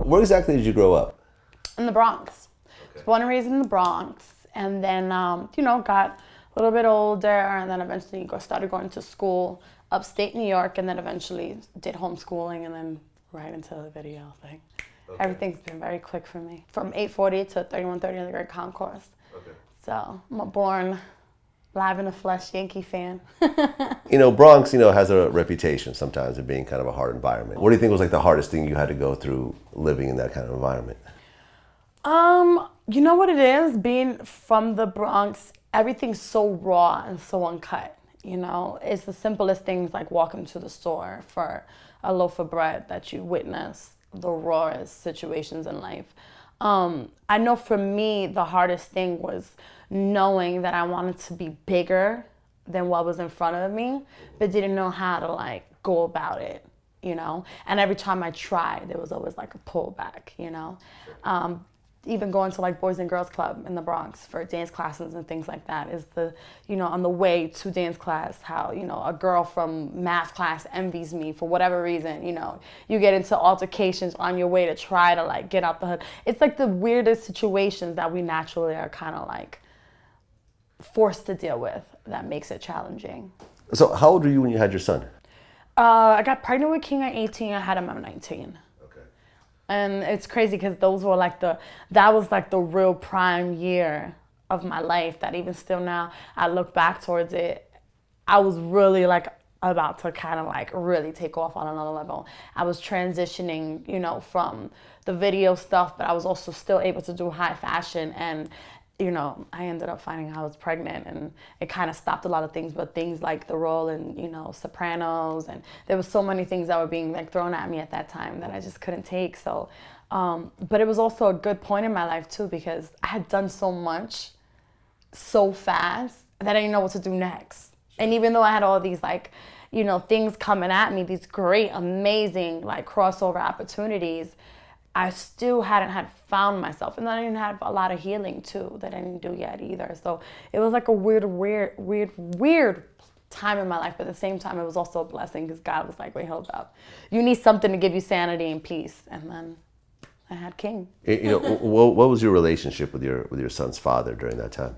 Where exactly did you grow up? In the Bronx. Okay. I was born and raised in the Bronx, and then, got a little bit older, and then eventually started going to school upstate New York, and then eventually did homeschooling, and then right into the video thing. Okay. Everything's been very quick for me. From 840 to 3130 in the Great Concourse. Okay. So I'm born live in the flesh Yankee fan. Bronx, has a reputation sometimes of being kind of a hard environment. What do you think was like the hardest thing you had to go through living in that kind of environment? You know what it is? Being from the Bronx, everything's so raw and so uncut. It's the simplest things like walking to the store for a loaf of bread that you witness the rawest situations in life. I know for me, the hardest thing was knowing that I wanted to be bigger than what was in front of me, but didn't know how to go about it, And every time I tried, there was always a pullback, Even going to Boys and Girls Club in the Bronx for dance classes and things like that is on the way to dance class, how, a girl from math class envies me for whatever reason, you get into altercations on your way to try to get out the hood. It's the weirdest situations that we naturally are kind of forced to deal with that makes it challenging. So how old were you when you had your son? I got pregnant with King at 18, I had him at 19. And it's crazy because those were that was the real prime year of my life that even still now I look back towards it. I was really about to kind of really take off on another level. I was transitioning, from the video stuff, but I was also still able to do high fashion. And, I ended up finding I was pregnant, and it kind of stopped a lot of things, but things like the role in, Sopranos, and there was so many things that were being thrown at me at that time that I just couldn't take. So, but it was also a good point in my life too, because I had done so much so fast that I didn't know what to do next. And even though I had all these things coming at me, these great, amazing crossover opportunities, I still hadn't found myself, and then I didn't have a lot of healing too that I didn't do yet either. So it was a weird time in my life, but at the same time it was also a blessing because God was wait, hold up, you need something to give you sanity and peace, and then I had King. What was your relationship with your son's father during that time?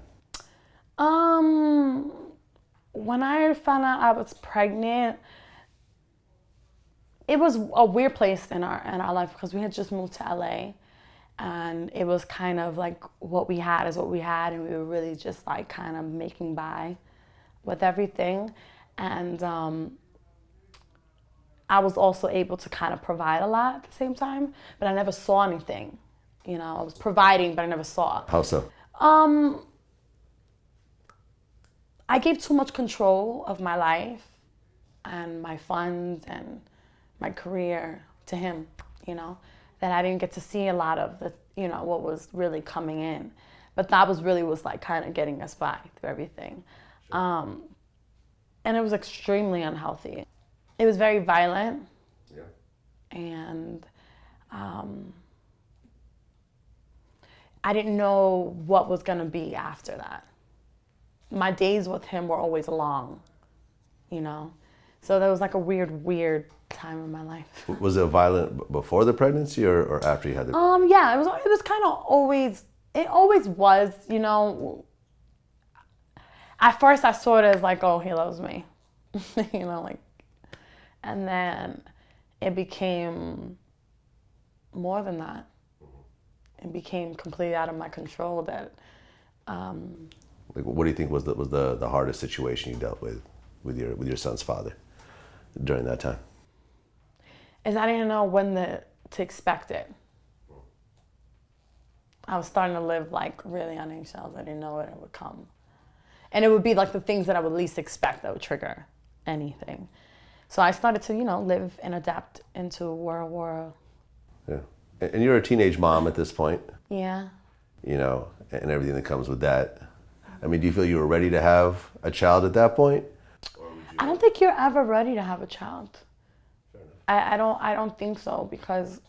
When I found out I was pregnant, it was a weird place in our life because we had just moved to LA, and it was kind of what we had is what we had, and we were really just kind of making by with everything. And I was also able to kind of provide a lot at the same time, but I never saw anything. I was providing, but I never saw. How so? I gave too much control of my life and my funds and my career to him, that I didn't get to see a lot of the, what was really coming in. But that was kind of getting us by through everything. And it was extremely unhealthy. It was very violent. Yeah. And I didn't know what was going to be after that. My days with him were always long, So that was a weird time in my life. Was it violent before the pregnancy or after you had the? Yeah, it was kind of always. It always was, At first, I saw it as oh, he loves me, and then it became more than that. It became completely out of my control. That. What do you think was the hardest situation you dealt with your son's father during that time? Is I didn't know when to expect it. I was starting to live really on eggshells. I didn't know when it would come. And it would be the things that I would least expect that would trigger anything. So I started to, live and adapt into World War. Yeah. And you're a teenage mom at this point. Yeah. And everything that comes with that. I mean, do you feel you were ready to have a child at that point? I don't think you're ever ready to have a child. I don't think so, because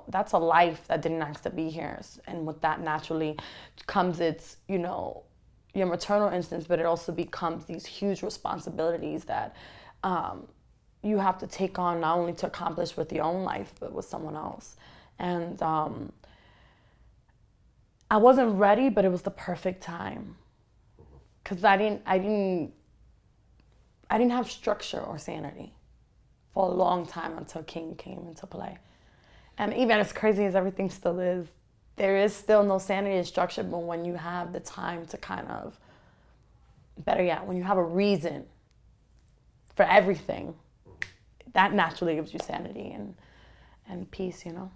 that's a life that didn't ask to be here, and with that naturally comes its your maternal instincts, but it also becomes these huge responsibilities that you have to take on, not only to accomplish with your own life but with someone else. And I wasn't ready, but it was the perfect time. Because I didn't have structure or sanity for a long time until King came into play. And even as crazy as everything still is, there is still no sanity and structure, but when you have the time to kind of, better yet, when you have a reason for everything, that naturally gives you sanity and peace, you know?